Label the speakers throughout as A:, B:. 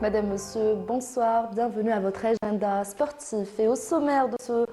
A: Madame, Monsieur, bonsoir, bienvenue à votre agenda sportif. Et au sommaire de ce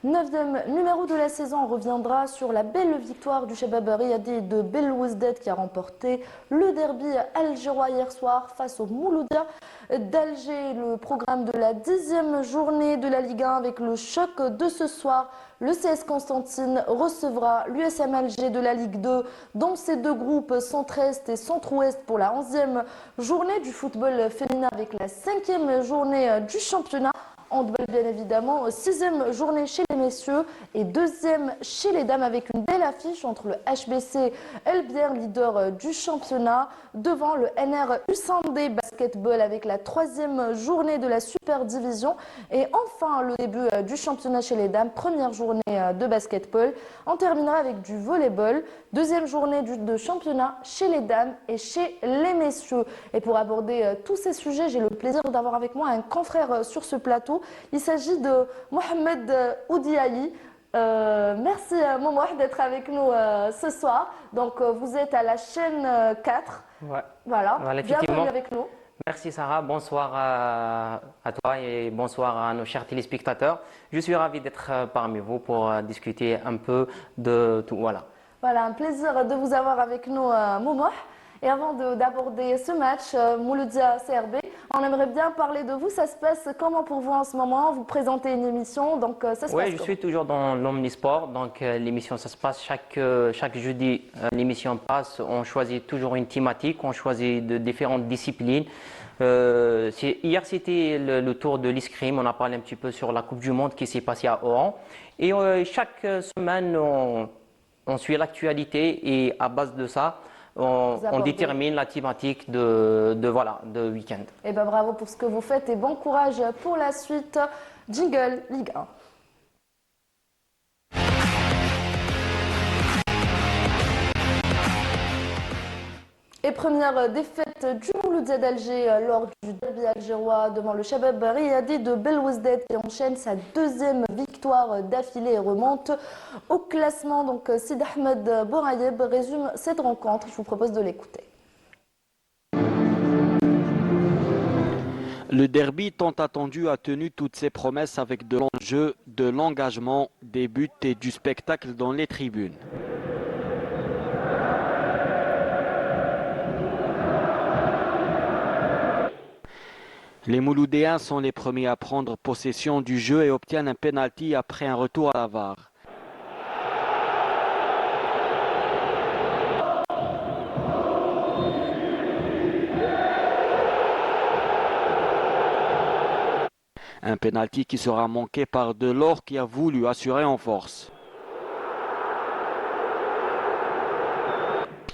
A: 9e numéro de la saison, on reviendra sur la belle victoire du Shabab Riyadi de Belouizdad qui a remporté le derby algérois hier soir face au Mouloudia d'Alger. Le programme de la 10e journée de la Ligue 1 avec le choc de ce soir. Le CS Constantine recevra l'USM Alger de la Ligue 2 dans ces deux groupes Centre-Est et Centre-Ouest pour la 11e journée du football féminin avec la 5e journée du championnat. Handball bien évidemment, 6e journée chez les messieurs et 2e chez les dames avec une belle affiche entre le HBC Elbière, leader du championnat, devant le NR Usandé Basketball avec la 3e journée de la Super Division et enfin le début du championnat chez les dames, première journée de basketball. On terminera avec du volleyball, 2e journée de championnat chez les dames et chez les messieurs. Et pour aborder tous ces sujets, j'ai le plaisir d'avoir avec moi un confrère sur ce plateau. Il s'agit de Mohamed Oudiahi. Merci Mohamed d'être avec nous ce soir. Donc vous êtes à la chaîne 4.
B: Ouais.
A: Voilà,
B: Effectivement.
A: bienvenue avec nous.
B: Merci Sarah, bonsoir à toi et bonsoir à nos chers téléspectateurs. Je suis ravi d'être parmi vous pour discuter un peu de tout. Voilà,
A: un plaisir de vous avoir avec nous Momoh. Et avant d'aborder ce match, Mouloudia CRB, on aimerait bien parler de vous. Ça se passe comment pour vous en ce moment? Vous présentez une émission, donc ça se passe
B: Oui, je
A: comment?
B: suis toujours dans l'Omnisport, donc l'émission ça se passe chaque jeudi, l'émission passe, on choisit toujours une thématique, on choisit de différentes disciplines. Hier c'était le tour de l'escrime, on a parlé un petit peu sur la Coupe du Monde qui s'est passée à Oran. Et chaque semaine on suit l'actualité et à base de ça, on détermine la thématique de week-end.
A: Eh ben bravo pour ce que vous faites et bon courage pour la suite. Jingle Ligue 1. Et première défaite du Mouloudia d'Alger lors du derby algérois devant le Shabab Riyadi de Belouizdad qui enchaîne sa 2e victoire d'affilée et remonte au classement. Donc Sid Ahmed Bourayeb résume cette rencontre. Je vous propose de l'écouter.
C: Le derby tant attendu a tenu toutes ses promesses avec de l'enjeu, de l'engagement, des buts et du spectacle dans les tribunes. Les Mouloudéens sont les premiers à prendre possession du jeu et obtiennent un pénalty après un retour à la VAR. Un pénalty qui sera manqué par Delors qui a voulu assurer en force.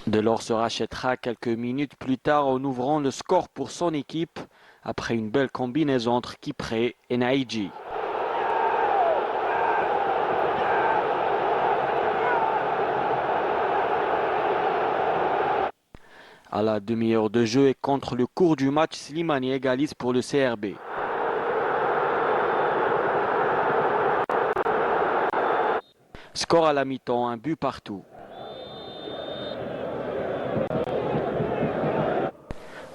C: Delors se rachètera quelques minutes plus tard en ouvrant le score pour son équipe après une belle combinaison entre Kipré et Naïdji. À la demi-heure de jeu et contre le cours du match, Slimani égalise pour le CRB. Score à la mi-temps, un but partout.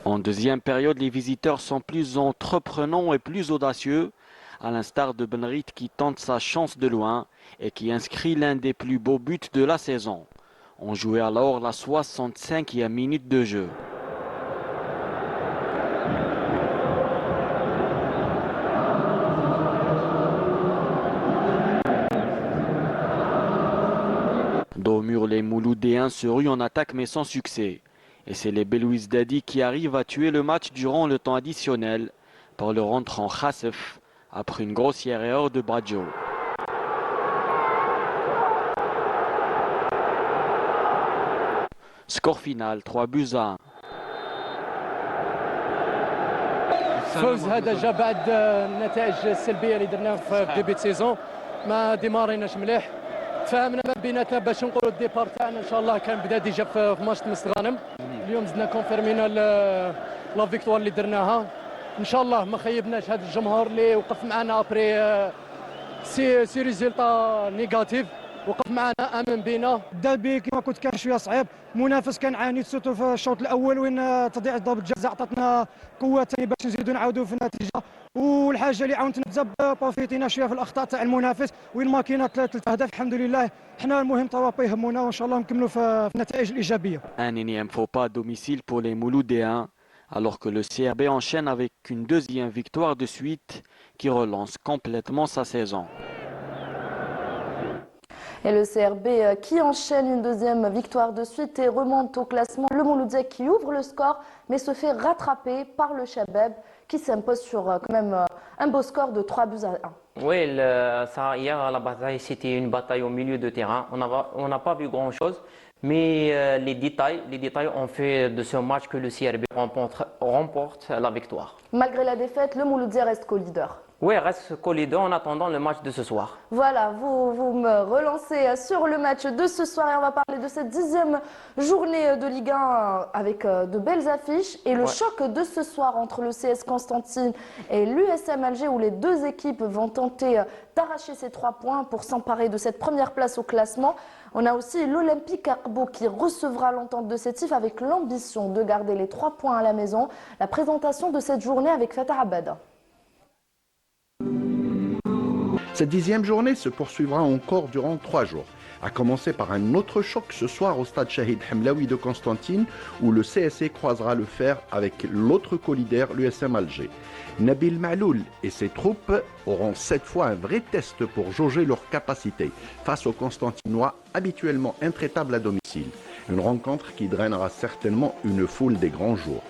C: En deuxième période, les visiteurs sont plus entreprenants et plus audacieux, à l'instar de Benrit qui tente sa chance de loin et qui inscrit l'un des plus beaux buts de la saison. On jouait alors la 65e minute de jeu. Dos au mur, les Mouloudéens se ruent en attaque mais sans succès. Et c'est les Belouizdadi qui arrivent à tuer le match durant le temps additionnel par le rentrant Khassef après une grossière erreur de Bradjo. Score final 3-1.
D: فوز هذا جاء بعد النتائج السلبيه اللي درناها في ديبي سيزون ما ديماريناش مليح تفاهمنا ما بيناتنا باش نقولوا الديبار تاعنا ان شاء الله كان بدا ديجا في ماتش تمس غانم اليوم زدنا كونفيرمينا لا فيكتوار اللي درناها ان شاء الله ما خيبناش هذا الجمهور اللي وقف معنا ابري سي ريزولتا نيجاتيف وقف معنا امن بنا.
E: الدربي كما كنت كان شويه صعيب، منافس كان عاني سورتو في الشوط الاول وين تضييع ضربه جزاء عطاتنا قوه ثاني باش نزيدوا نعاودوا في النتيجه. والحاجه اللي عاونتنا بزاف بروفيتينا شويه في الاخطاء تاع المنافس وين ما كاين 3 اهداف. الحمد لله حنا المهم توا يهمونا وان شاء الله نكملوا في النتائج الايجابيه.
C: Un énième faux pas à domicile pour les Mouloudéens, alors que le CRB enchaîne avec une deuxième victoire de suite qui relance complètement sa saison.
A: Et le CRB qui enchaîne une deuxième victoire de suite et remonte au classement. Le Mouloudia qui ouvre le score mais se fait rattraper par le Chabab qui s'impose sur quand même un beau score de 3-1.
B: Oui, hier, la bataille, c'était une bataille au milieu de terrain. On n'a pas vu grand-chose, mais les détails ont fait de ce match que le CRB remporte la victoire.
A: Malgré la défaite, le Mouloudia reste co-leader.
B: Oui, reste collé en attendant le match de ce soir.
A: Voilà, vous me relancez sur le match de ce soir et on va parler de cette 10e journée de Ligue 1 avec de belles affiches et le choc de ce soir entre le CS Constantine et l'USM Alger où les deux équipes vont tenter d'arracher ces 3 points pour s'emparer de cette première place au classement. On a aussi l'Olympique Arbo qui recevra l'entente de Sétif avec l'ambition de garder les 3 points à la maison. La présentation de cette journée avec Fatah Abad.
F: Cette 10e journée se poursuivra encore durant 3 jours, à commencer par un autre choc ce soir au stade Shahid Hamlaoui de Constantine où le CSC croisera le fer avec l'autre co-leader, l'USM Alger. Nabil Ma'loul et ses troupes auront cette fois un vrai test pour jauger leur capacité face aux Constantinois habituellement intraitables à domicile. Une rencontre qui drainera certainement une foule des grands jours.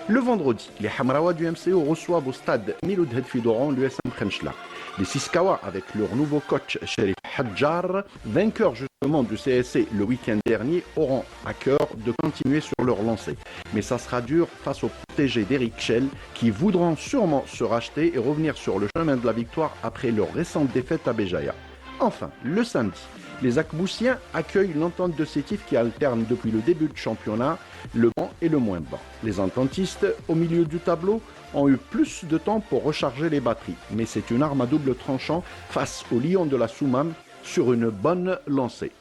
F: Le vendredi, les Hamraoua du MCO reçoivent au stade Miloud Hedfi d'Oran l'USM Khenchla. Les Siskawa, avec leur nouveau coach Sherif Hadjar, vainqueurs justement du CSC le week-end dernier, auront à cœur de continuer sur leur lancée. Mais ça sera dur face aux protégés d'Eric Schell qui voudront sûrement se racheter et revenir sur le chemin de la victoire après leur récente défaite à Béjaïa. Enfin, le samedi, les Akboussiens accueillent l'entente de Sétif qui alterne depuis le début du championnat le bon et le moins bon. Les ententistes, au milieu du tableau, ont eu plus de temps pour recharger les batteries. Mais c'est une arme à double tranchant face au Lion de la Soumam sur une bonne lancée.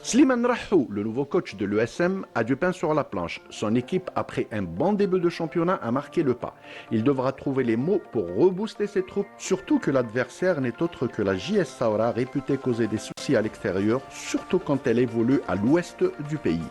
F: Slimane Rahou, le nouveau coach de l'ESM, a du pain sur la planche. Son équipe, après un bon début de championnat, a marqué le pas. Il devra trouver les mots pour rebooster ses troupes, surtout que l'adversaire n'est autre que la JS Saoura, réputée causer des soucis à l'extérieur, surtout quand elle évolue à l'ouest du pays.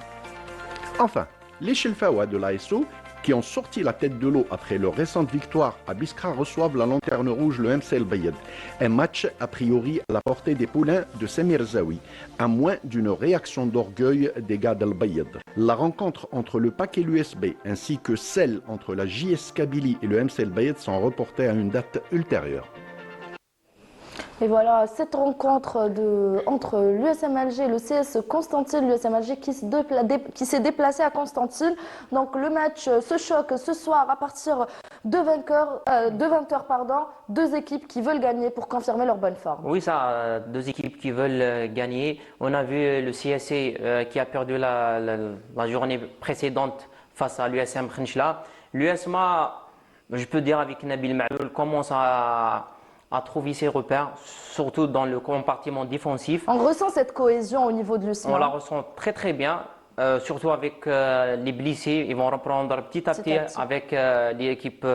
F: Enfin, les Chelfawa de l'ASO, qui ont sorti la tête de l'eau après leur récente victoire à Biskra, reçoivent la lanterne rouge, le MC El Bayed. Un match a priori à la portée des poulains de Semir Zawi, à moins d'une réaction d'orgueil des gars d'El Bayed. La rencontre entre le PAC et l'USB, ainsi que celle entre la JS Kabylie et le MC El Bayed sont reportées à une date ultérieure.
A: Et voilà, cette rencontre entre l'USM Alger et le CS Constantine, l'USM Alger qui s'est déplacé à Constantine. Donc le match se choque ce soir à partir de 20h, deux équipes qui veulent gagner pour confirmer leur bonne forme.
B: Oui, ça, deux équipes qui veulent gagner. On a vu le CSC qui a perdu la journée précédente face à l'USM Khenchla. L'USMA, je peux dire avec Nabil Ma'loul, commence à trouver ses repères, surtout dans le compartiment défensif.
A: On ressent cette cohésion au niveau de l'USMA.
B: On la ressent très très bien, surtout avec les blessés. Ils vont reprendre petit à petit avec l'équipe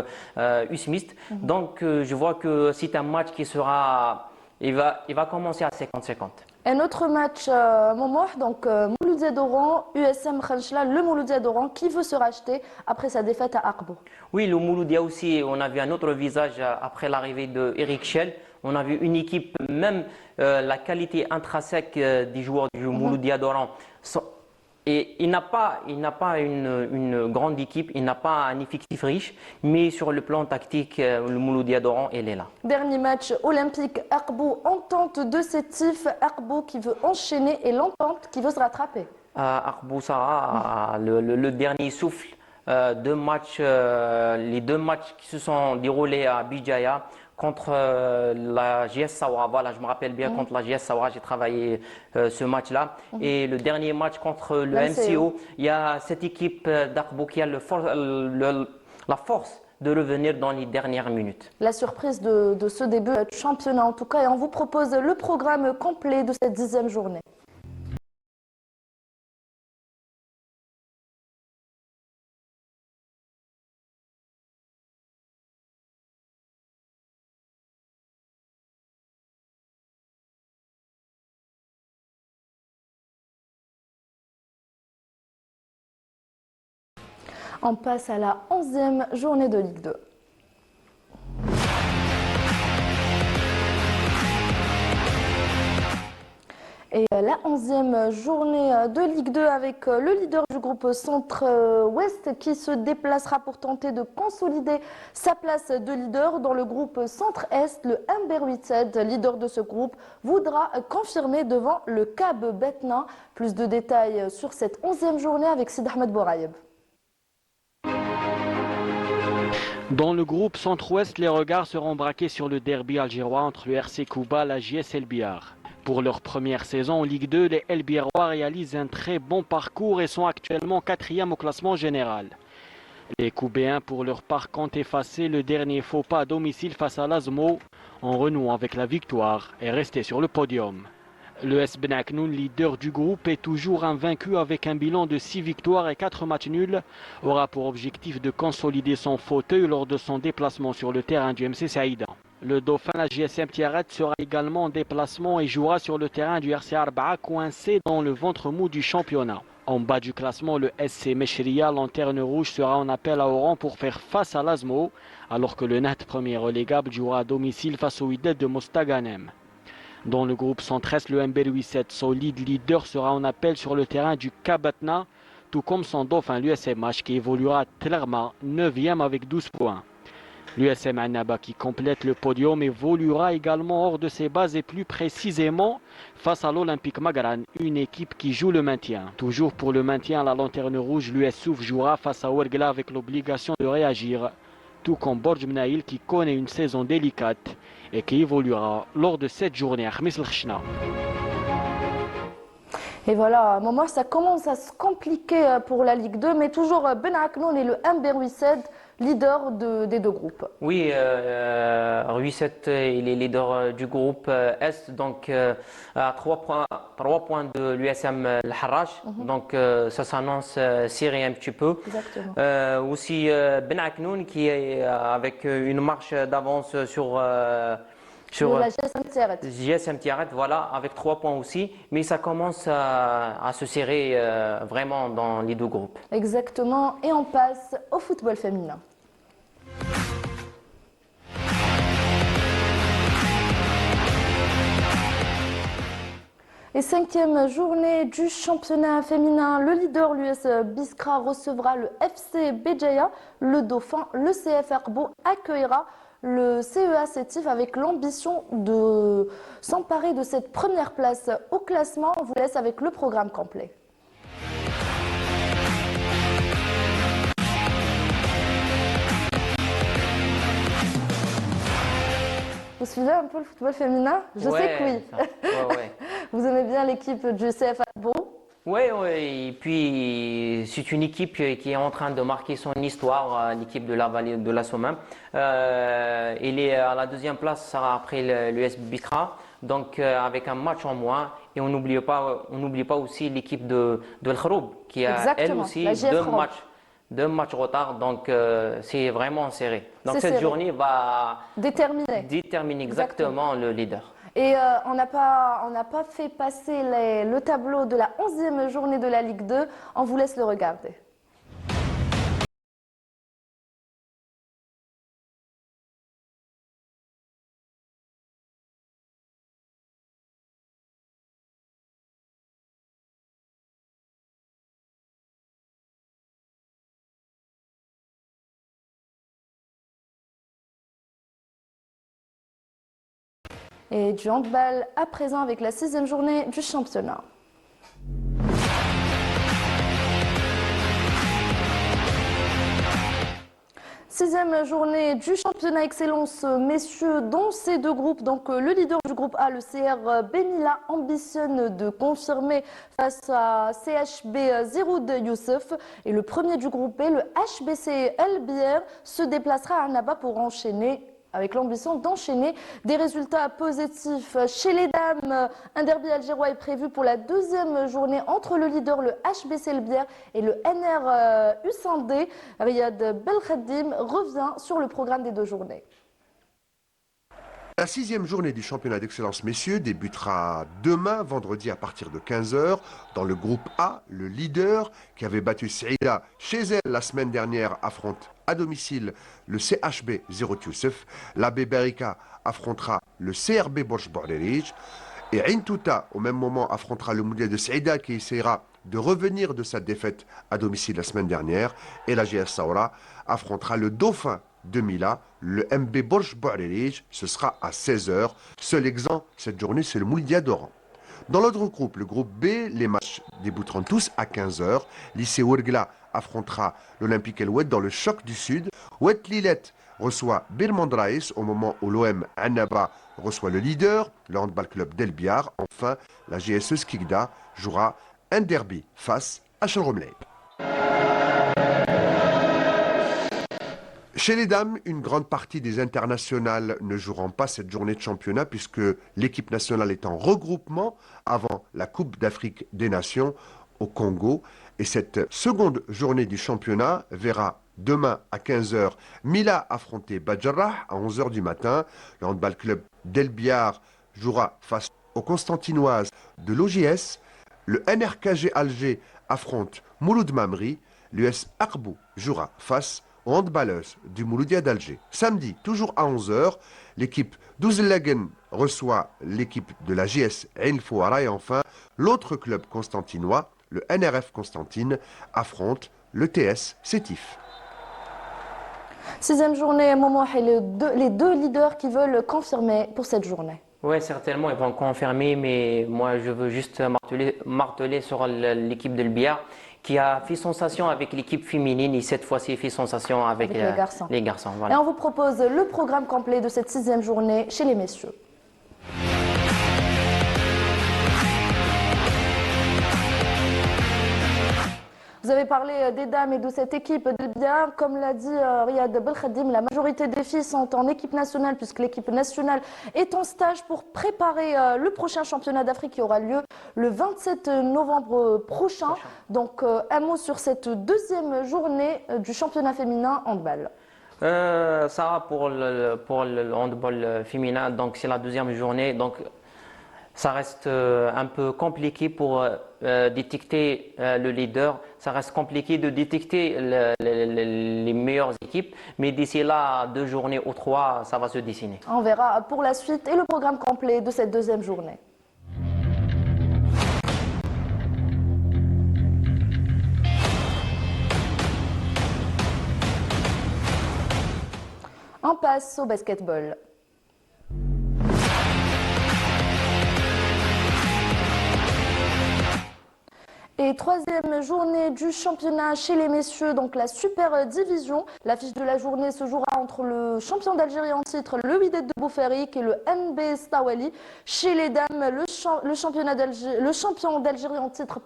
B: USMIST. Donc je vois que c'est un match qui sera... Il va commencer à 50-50.
A: Un autre match, Momo, donc Mouloudia d'Oran, USM Khenchla, le Mouloudia d'Oran qui veut se racheter après sa défaite à Arbo.
B: Oui, le Mouloudia aussi, on a vu un autre visage après l'arrivée de Eric Schell. On a vu une équipe, même la qualité intrinsèque des joueurs du Mouloudia d'Oran. Et il n'a pas une grande équipe, il n'a pas un effectif riche, mais sur le plan tactique, le Mouloudia d'Oran, il est là.
A: Dernier match olympique, Arbo, entente de Sétif, Arbo qui veut enchaîner et l'entente qui veut se rattraper.
B: Arbo Sarah, le dernier souffle, les deux matchs qui se sont déroulés à Bijaya, contre la JS Saoura, voilà, je me rappelle bien, contre la JS Saoura, j'ai travaillé ce match-là. Et le dernier match contre le MCO, il y a cette équipe d'Arbo qui a la force de revenir dans les dernières minutes.
A: La surprise de ce début de championnat en tout cas, et on vous propose le programme complet de cette 10e journée. On passe à la 11e journée de Ligue 2. Et la 11e journée de Ligue 2 avec le leader du groupe Centre-Ouest qui se déplacera pour tenter de consolider sa place de leader dans le groupe Centre-Est. Le Amber 87, leader de ce groupe, voudra confirmer devant le CAB Betna. Plus de détails sur cette 11e journée avec Sid Ahmed Bouraïeb.
C: Dans le groupe Centre-Ouest, les regards seront braqués sur le derby algérois entre le RC Kouba et la JS El Biar. Pour leur première saison en Ligue 2, les El Biarrois réalisent un très bon parcours et sont actuellement 4e au classement général. Les Koubéens, pour leur part, comptent effacer le dernier faux pas à domicile face à l'Azmo en renouant avec la victoire et rester sur le podium. Le S Ben Aknoun, leader du groupe, est toujours invaincu avec un bilan de 6 victoires et 4 matchs nuls, aura pour objectif de consolider son fauteuil lors de son déplacement sur le terrain du MC Saïda. Le dauphin, la JSM Tiaret, sera également en déplacement et jouera sur le terrain du RC Arba'a, coincé dans le ventre mou du championnat. En bas du classement, le SC Mechria, lanterne rouge, sera en appel à Oran pour faire face à l'Azmo, alors que le NAT premier relégable jouera à domicile face au Wydad de Mostaganem. Dans le groupe Centre-Est, le MBR 87, solide leader, sera en appel sur le terrain du Kabatna, tout comme son dauphin, l'USMH, qui évoluera à Tlerma, 9e avec 12 points. L'USM Annaba, qui complète le podium, évoluera également hors de ses bases et plus précisément face à l'Olympique Magaran, une équipe qui joue le maintien. Toujours pour le maintien à la lanterne rouge, l'US Souf jouera face à Ouergla avec l'obligation de réagir, tout comme Borj Mnaïl qui connaît une saison délicate et qui évoluera lors de cette journée à Khmis el-Khchna.
A: Et voilà, à un moment, ça commence à se compliquer pour la Ligue 2, mais toujours Ben Aknoun et le Amber 87, leader des deux groupes.
B: Oui, Ruisset, il est leader du groupe Est, donc à 3 points de l'USM El Harrach, donc ça s'annonce serré un petit peu.
A: Exactement.
B: Aussi Ben Aknoun qui est avec une marche d'avance sur
A: la GSM Tiaret.
B: GSM Tiaret, voilà, avec 3 points aussi, mais ça commence à se serrer vraiment dans les deux groupes.
A: Exactement, et on passe au football féminin. Et 5e journée du championnat féminin, le leader, l'US Biskra, recevra le FC Béjaïa. Le dauphin, le CF Arbo, accueillera le CEA Sétif avec l'ambition de s'emparer de cette première place au classement. On vous laisse avec le programme complet. Vous suivez un peu le football féminin? Je sais que oui.
B: Ouais.
A: Vous aimez bien l'équipe du CF Arbo?
B: Oui, et puis c'est une équipe qui est en train de marquer son histoire, l'équipe de la vallée de la Somme. Il est à la 2e place après l'US Biskra, donc avec un match en moins. Et on n'oublie pas aussi l'équipe de El Khroub qui a elle aussi 2 matchs retard, donc c'est vraiment serré. Donc cette journée va déterminer exactement le leader.
A: Et on n'a pas fait passer le tableau de la 11e journée de la Ligue 2. On vous laisse le regarder. Et du handball à présent avec la 6e journée du championnat. 6e journée du championnat excellence messieurs dans ces deux groupes. Donc le leader du groupe A, le CR Benila, ambitionne de confirmer face à CHB Zeroud Youssef. Et le premier du groupe B, le HBC El Bier, se déplacera à Annaba pour enchaîner avec l'ambition d'enchaîner des résultats positifs. Chez les dames, un derby algérois est prévu pour la deuxième journée entre le leader, le HBC El Bier, et le NR U1D. Riyad Belkhadim revient sur le programme des deux journées.
G: La 6e journée du championnat d'excellence messieurs débutera demain, vendredi à partir de 15 h. Dans le groupe A, le leader qui avait battu Saïda chez elle la semaine dernière affronte à domicile le CHB Zeroud Youssef. L'AB Berika affrontera le CRB Borj Bouarerij. Et Ain Touta, au même moment, affrontera le Moulia de Saïda qui essaiera de revenir de sa défaite à domicile la semaine dernière. Et la GS Saoura affrontera le Dauphin de Mila, le MB Borj Bouarerij. Ce sera à 16 h. Seul exemple cette journée, c'est le Moulidia d'Oran. Dans l'autre groupe, le groupe B, les matchs débuteront tous à 15 h. Lycée Ouergla affrontera l'Olympique El Oued dans le choc du Sud. Oued Lillet reçoit Birmandraïs au moment où l'OM Annaba reçoit le leader, le handball club d'El Biar. Enfin, la GSE Skikda jouera un derby face à Chalromley. Chez les dames, une grande partie des internationales ne joueront pas cette journée de championnat puisque l'équipe nationale est en regroupement avant la Coupe d'Afrique des Nations au Congo. Et cette seconde journée du championnat verra demain à 15 h Mila affronter Badjarrah à 11 h du matin. Le handball club d'El Biar jouera face aux Constantinoises de l'OGS. Le NRKG Alger affronte Mouloud Mamri. L'US Arbou jouera face aux handballeuses du Mouloudia d'Alger. Samedi, toujours à 11 h, l'équipe d'Ouzelagen reçoit l'équipe de la JS Ain Fouara. Et enfin, l'autre club constantinois, le NRF Constantine, affronte le TS Sétif.
A: 6e journée, Momo, et les deux leaders qui veulent confirmer pour cette journée.
B: Oui, certainement, ils vont confirmer, mais moi je veux juste marteler sur l'équipe de Biar qui a fait sensation avec l'équipe féminine et cette fois-ci fait sensation avec les garçons. Voilà.
A: Et on vous propose le programme complet de cette 6e journée chez les messieurs. Vous avez parlé des dames et de cette équipe d'El Biar. Comme l'a dit Riyad Belkhadim, la majorité des filles sont en équipe nationale puisque l'équipe nationale est en stage pour préparer le prochain championnat d'Afrique qui aura lieu le 27 novembre prochain. Donc un mot sur cette deuxième journée du championnat féminin handball.
B: Ça pour le handball féminin, donc c'est la deuxième journée. Donc ça reste un peu compliqué pour détecter le leader. Ça reste compliqué de détecter les meilleures équipes. Mais d'ici là, 2 journées ou 3, ça va se dessiner.
A: On verra pour la suite et le programme complet de cette deuxième journée. On passe au basketball. Et 3e journée du championnat chez les messieurs, donc la Super Division. L'affiche de la journée se jouera entre le champion d'Algérie en titre, le Wydad de Boufarik, et le NB Stawali. Chez les dames, le champion d'Algérie en titre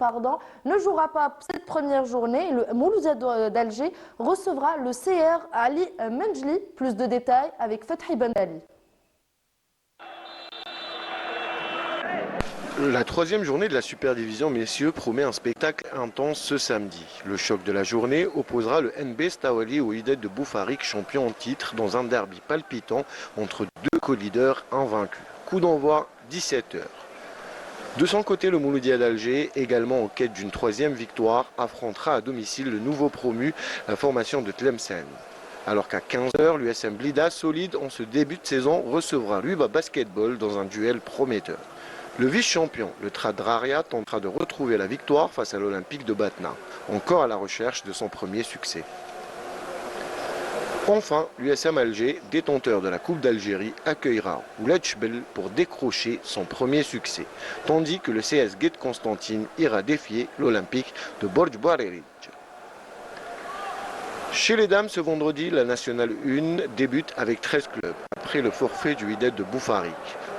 A: ne jouera pas cette première journée. Le Mouloudia d'Alger recevra le CR Ali Menjli. Plus de détails avec Fethi Ben Ali.
H: La 3e journée de la Super Division messieurs promet un spectacle intense ce samedi. Le choc de la journée opposera le NB Stawali au Wydad de Boufarik, champion en titre, dans un derby palpitant entre deux co-leaders invaincus. Coup d'envoi 17 h. De son côté, le Mouloudia d'Alger, également en quête d'une 3e victoire, affrontera à domicile le nouveau promu, la formation de Tlemcen. Alors qu'à 15 h, l'USM Blida, solide en ce début de saison, recevra l'UBA Basketball dans un duel prometteur. Le vice-champion, le Trad Raria, tentera de retrouver la victoire face à l'Olympique de Batna, encore à la recherche de son premier succès. Enfin, l'USM Alger, détenteur de la Coupe d'Algérie, accueillera Oulachbel pour décrocher son premier succès, tandis que le CS Guet Constantine ira défier l'Olympique de Borj Bouarerij. Chez les dames, ce vendredi, la Nationale 1 débute avec 13 clubs, après le forfait du Wydad de Boufarik.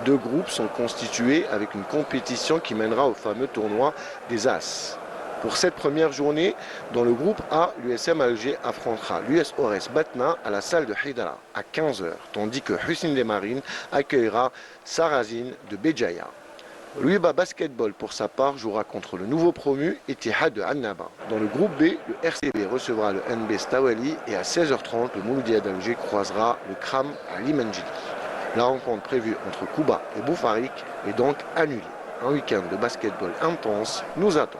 H: 2 groupes sont constitués avec une compétition qui mènera au fameux tournoi des As. Pour cette première journée, dans le groupe A, l'USM Alger affrontera l'US Ores Batna à la salle de Haidara à 15 h, tandis que Hussein des Marines accueillera Sarazin de Béjaïa. L'UIBA Basketball, pour sa part, jouera contre le nouveau promu Etihad de Annaba. Dans le groupe B, le RCB recevra le NB Stawali et à 16 h 30, le Mouloudia d'Alger croisera le Kram à Limanjili. La rencontre prévue entre Kouba et Boufarik est donc annulée. Un week-end de basketball intense nous attend.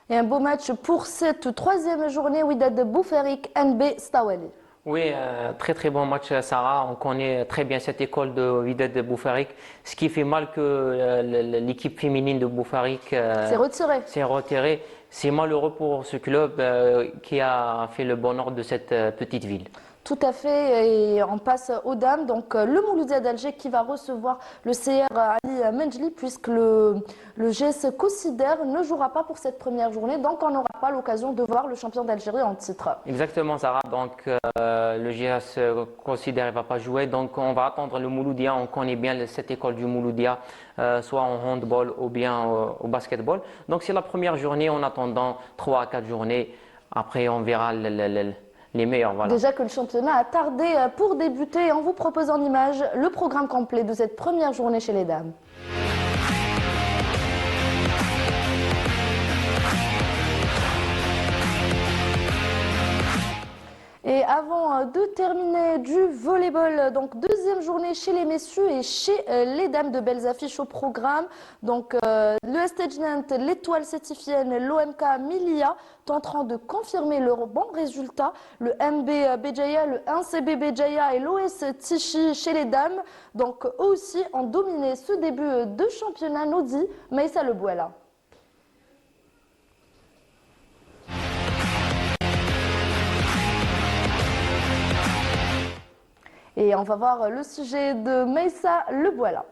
A: Et un beau match pour cette troisième journée, Wydad de Boufarik, NB Stawali.
B: Oui, très très bon match Sarah. On connaît très bien cette école de Wydad de Boufarik. Ce qui fait mal que l'équipe féminine de Boufarik s'est retirée. C'est malheureux pour ce club qui a fait le bonheur de cette petite ville.
A: Tout à fait, et on passe aux dames. Donc le Mouloudia d'Alger qui va recevoir le CR Ali Menjli, puisque le GS Considère ne jouera pas pour cette première journée, donc on n'aura pas l'occasion de voir le champion d'Algérie en titre.
B: Exactement Sarah, donc le GS Considère ne va pas jouer, donc on va attendre le Mouloudia. On connaît bien cette école du Mouloudia, soit en handball ou bien au basketball. Donc c'est la première journée, en attendant 3 à 4 journées, après on verra les meilleurs. Voilà.
A: Déjà que le championnat a tardé pour débuter, on vous propose en image le programme complet de cette première journée chez les dames. Et avant de terminer du volleyball, donc deuxième journée chez les messieurs et chez les dames, de belles affiches au programme. Donc le Stejnant, l'Étoile Sétifienne, l'OMK Milia tenteront de confirmer leurs bons résultats. Le MB Béjaïa, le 1CB Béjaïa et l'OS Tichy chez les dames. Donc eux aussi ont dominé ce début de championnat, nous dit Maïssa Lebouela. Et on va voir le sujet de Maïssa Lebouela.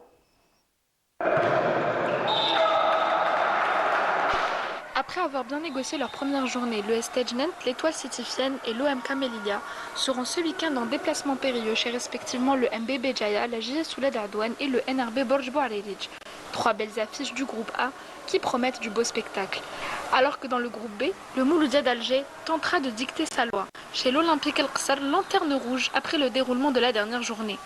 I: Après avoir bien négocié leur première journée, le Stejnant, l'Étoile Sétifienne et l'OMK Melilla seront ce week-end en déplacement périlleux chez respectivement le MB Béjaïa, la JS Souled Ardouane et le NRB Borj Bouarerij. 3 belles affiches du groupe A qui promettent du beau spectacle. Alors que dans le groupe B, le Mouloudia d'Alger tentera de dicter sa loi chez l'Olympique El Qsar, lanterne rouge après le déroulement de la dernière journée.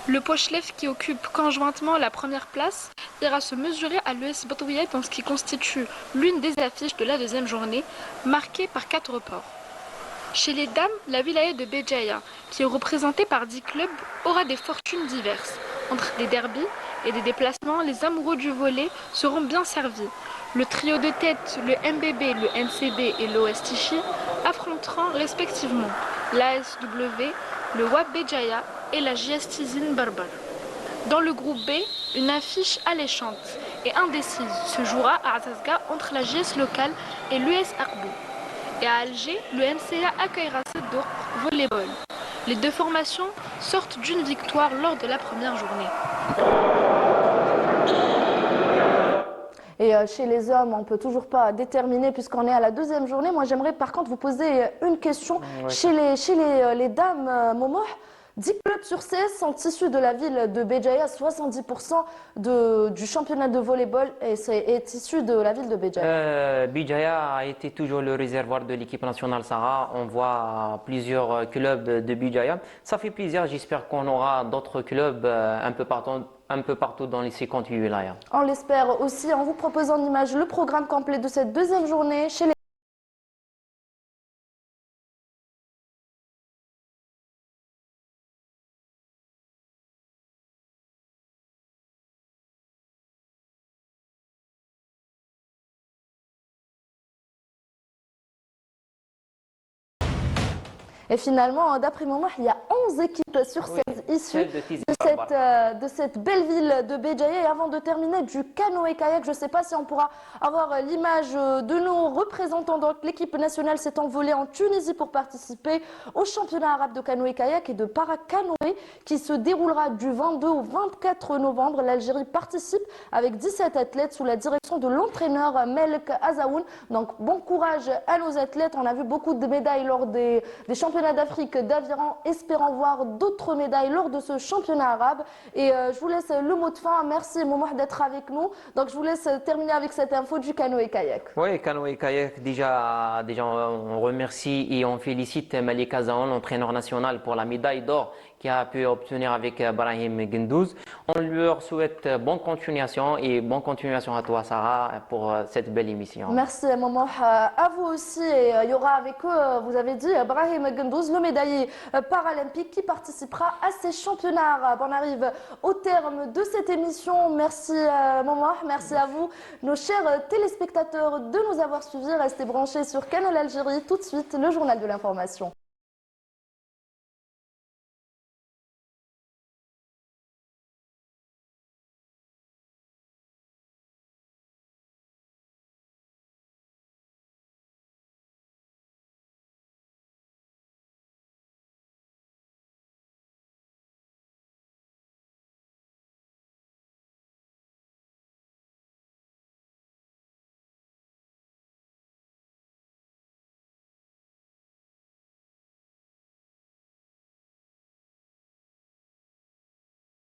I: Le Pochlev, qui occupe conjointement la première place, ira se mesurer à l'US Batouia dans ce qui constitue l'une des affiches de la deuxième journée, marquée par 4 reports. Chez les dames, la wilaya de Béjaïa, qui est représentée par 10 clubs, aura des fortunes diverses. Entre des derbys et des déplacements, les amoureux du volley seront bien servis. Le trio de tête, le MBB, le NCB et l'OS Tichy, affronteront respectivement l'ASW, le WAP Béjaïa et la JS Tizine Barbar. Dans le groupe B, une affiche alléchante et indécise se jouera à Azazga entre la JS locale et l'US Arbou. Et à Alger, le MCA accueillera Seddour Volleyball. Les deux formations sortent d'une victoire lors de la première journée.
A: Et chez les hommes, on ne peut toujours pas déterminer puisqu'on est à la deuxième journée. Moi, j'aimerais par contre vous poser une question.
B: Ouais.
A: Chez les dames, Momo, 10 clubs sur 16 sont issus de la ville de Béjaïa. 70% du championnat de volleyball est issu de la ville de Béjaïa.
B: Béjaïa a été toujours le réservoir de l'équipe nationale Sarah. On voit plusieurs clubs de Béjaïa. Ça fait plaisir. J'espère qu'on aura d'autres clubs un peu partout dans les 58 wilayas.
A: On l'espère aussi. On vous propose en image le programme complet de cette deuxième journée chez les Et finalement, d'après moi, il y a 11 équipes sur 16 issues de cette belle ville de Béjaïa. Et avant de terminer, du canoë-kayak, je ne sais pas si on pourra avoir l'image de nos représentants. Donc l'équipe nationale s'est envolée en Tunisie pour participer au championnat arabe de canoë-kayak et de paracanoë qui se déroulera du 22 au 24 novembre. L'Algérie participe avec 17 athlètes sous la direction de l'entraîneur Melk Azaoun. Donc bon courage à nos athlètes. On a vu beaucoup de médailles lors des championnats d'Afrique d'aviron, espérant voir d'autres médailles lors de ce championnat arabe. Et je vous laisse le mot de fin. Merci Momoh d'être avec nous. Donc je vous laisse terminer avec cette info du canoë-kayak.
B: Oui, canoë-kayak, déjà on remercie et on félicite Melk Azaoun, l'entraîneur national, pour la médaille d'or qu'il a pu obtenir avec Brahim Gendouz. On leur souhaite bonne continuation et bonne continuation à toi Sarah pour cette belle émission.
A: Merci Momoh. À vous aussi. Et il y aura avec eux, vous avez dit, Brahim Gendouz, le médaillé paralympique qui participera à ces championnats arabes. On arrive au terme de cette émission. Merci Momoh, merci à vous, nos chers téléspectateurs, de nous avoir suivis. Restez branchés sur Canal Algérie. Tout de suite, le journal de l'information.